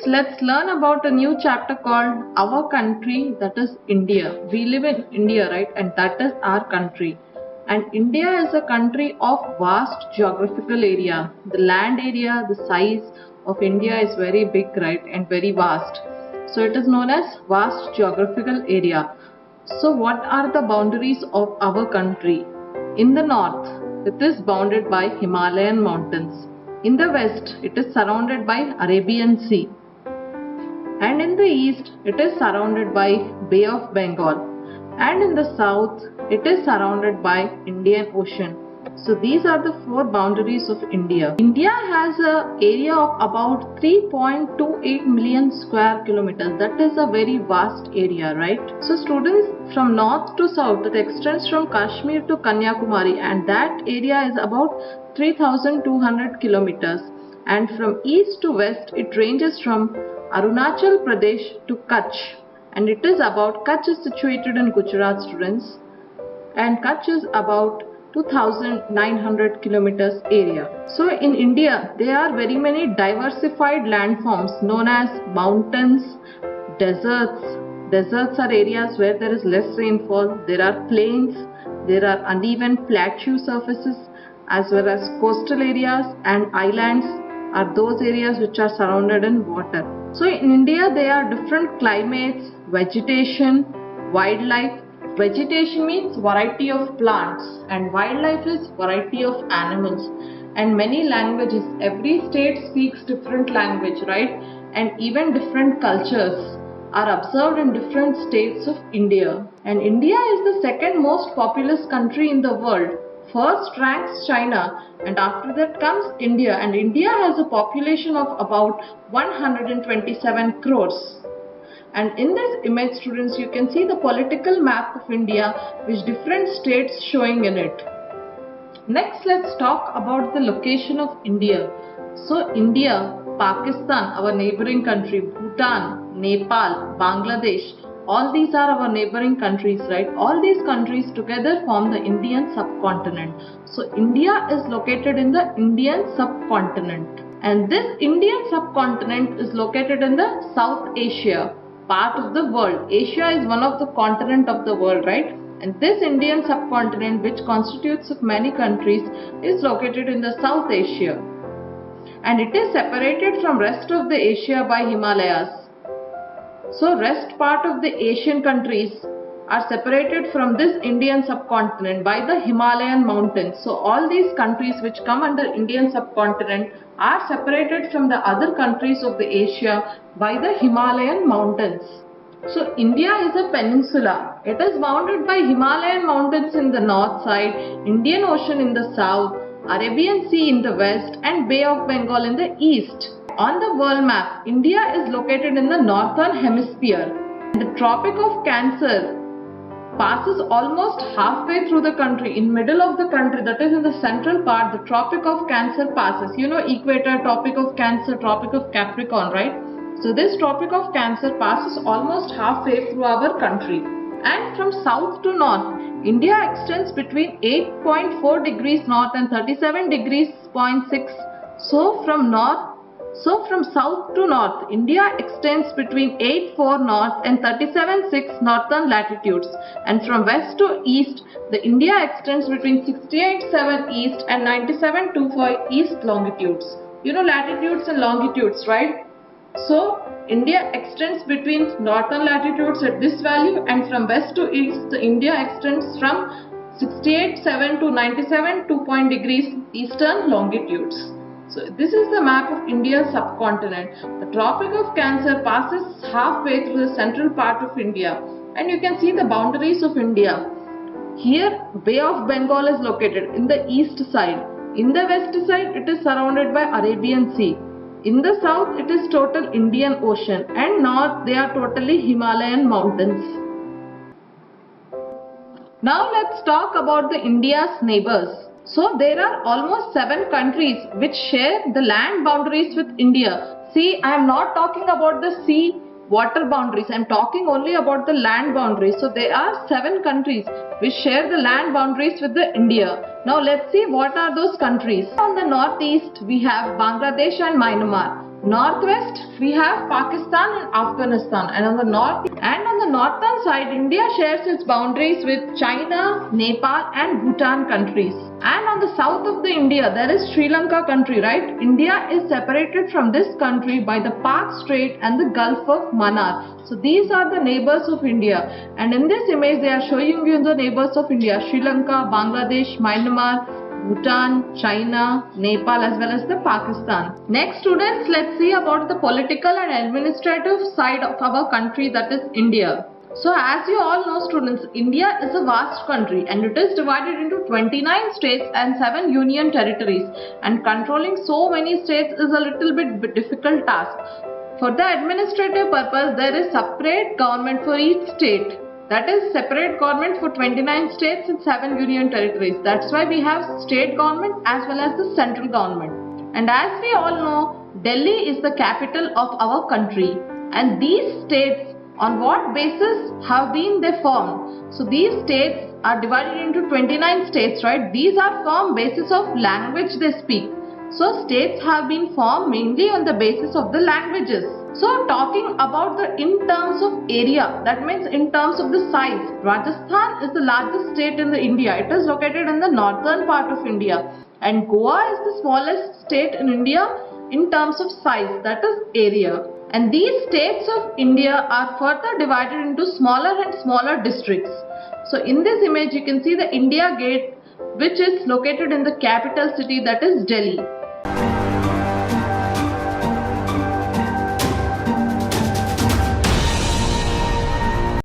let's learn about a new chapter called Our Country, that is India. We live in India, right? And that is our country. And India is a country of vast geographical area. The land area, the size of India is very big, right? And very vast. So it is known as vast geographical area. So what are the boundaries of our country? In the north, it is bounded by Himalayan mountains. In the west, it is surrounded by Arabian Sea. And in the east, it is surrounded by Bay of Bengal. And in the south, it is surrounded by Indian Ocean. So these are the four boundaries of India. India has an area of about 3.28 million square kilometers. That is a very vast area, right? So students, from north to south, it extends from Kashmir to Kanyakumari, and that area is about 3,200 kilometers. And from east to west, it ranges from Arunachal Pradesh to Kutch. And it is about, Kutch is situated in Gujarat, students. And Kutch is about 2,900 kilometers area. So in India, there are very many diversified landforms known as mountains, deserts. Deserts are areas where there is less rainfall. There are plains, there are uneven plateau surfaces, as well as coastal areas, and islands are those areas which are surrounded in water. So in India, there are different climates, vegetation, wildlife. Vegetation means variety of plants, and wildlife is variety of animals, and many languages. Every state speaks different language, right? And even different cultures are observed in different states of India. And India is the second most populous country in the world. First ranks China, and after that comes India. And India has a population of about 127 crores. And in this image, students, you can see the political map of India with different states showing in it. Next, let's talk about the location of India. So India, Pakistan, our neighboring country, Bhutan, Nepal, Bangladesh, all these are our neighboring countries, right? All these countries together form the Indian subcontinent. So India is located in the Indian subcontinent. And this Indian subcontinent is located in the South Asia part of the world. Asia is one of the continent of the world, right? And this Indian subcontinent, which constitutes of many countries, is located in the South Asia. And it is separated from rest of the Asia by Himalayas. So rest part of the Asian countries are separated from this Indian subcontinent by the Himalayan mountains. So all these countries which come under Indian subcontinent are separated from the other countries of the Asia by the Himalayan mountains. So India is a peninsula. It is bounded by Himalayan mountains in the north side, Indian Ocean in the south, Arabian Sea in the west, and Bay of Bengal in the east. On the world map, India is located in the northern hemisphere. The Tropic of Cancer passes almost halfway through the country. In middle of the country, that is in the central part, the Tropic of Cancer passes. You know, equator, Tropic of Cancer, Tropic of Capricorn, right? So this Tropic of Cancer passes almost halfway through our country. And from south to north, India extends between 8.4 degrees north and 37 degrees 0.6. So from south to north, India extends between 8.4 north and 37.6 northern latitudes. And from west to east, the India extends between 68.7 east and 97.25 east longitudes. You know latitudes and longitudes, right? So India extends between northern latitudes at this value, and from west to east, the India extends from 68.7 to 97.2 degrees eastern longitudes. So this is the map of India's subcontinent. The Tropic of Cancer passes halfway through the central part of India, and you can see the boundaries of India. Here, Bay of Bengal is located in the east side. In the west side, it is surrounded by Arabian Sea. In the south, it is total Indian Ocean, and north, they are totally Himalayan mountains. Now let's talk about the India's neighbors. So there are almost 7 countries which share the land boundaries with India. See, I am not talking about the sea water boundaries. I am talking only about the land boundaries. So there are 7 countries which share the land boundaries with the India. Now let's see what are those countries. On the northeast we have Bangladesh and Myanmar. Northwest we have Pakistan and Afghanistan, and on the northern side India shares its boundaries with China, Nepal and Bhutan countries. And on the south of the India there is Sri Lanka country, right? India is separated from this country by the Pak Strait and the Gulf of Mannar. So these are the neighbors of India, and in this image they are showing you the neighbors of India: Sri Lanka, Bangladesh, Myanmar, Bhutan, China, Nepal as well as the Pakistan. Next students, let's see about the political and administrative side of our country, that is India. So as you all know students, India is a vast country and it is divided into 29 states and 7 union territories, and controlling so many states is a little bit difficult task. For the administrative purpose there is separate government for each state. That is separate government for 29 states and 7 union territories. That's why we have state government as well as the central government. And as we all know, Delhi is the capital of our country. And these states, on what basis have been they formed? So these states are divided into 29 states, right? These are formed basis of language they speak. So states have been formed mainly on the basis of the languages. So talking about in terms of area, that means in terms of the size, Rajasthan is the largest state in India. It is located in the northern part of India, and Goa is the smallest state in India in terms of size, that is area. And these states of India are further divided into smaller and smaller districts. So in this image you can see the India Gate, which is located in the capital city, that is Delhi.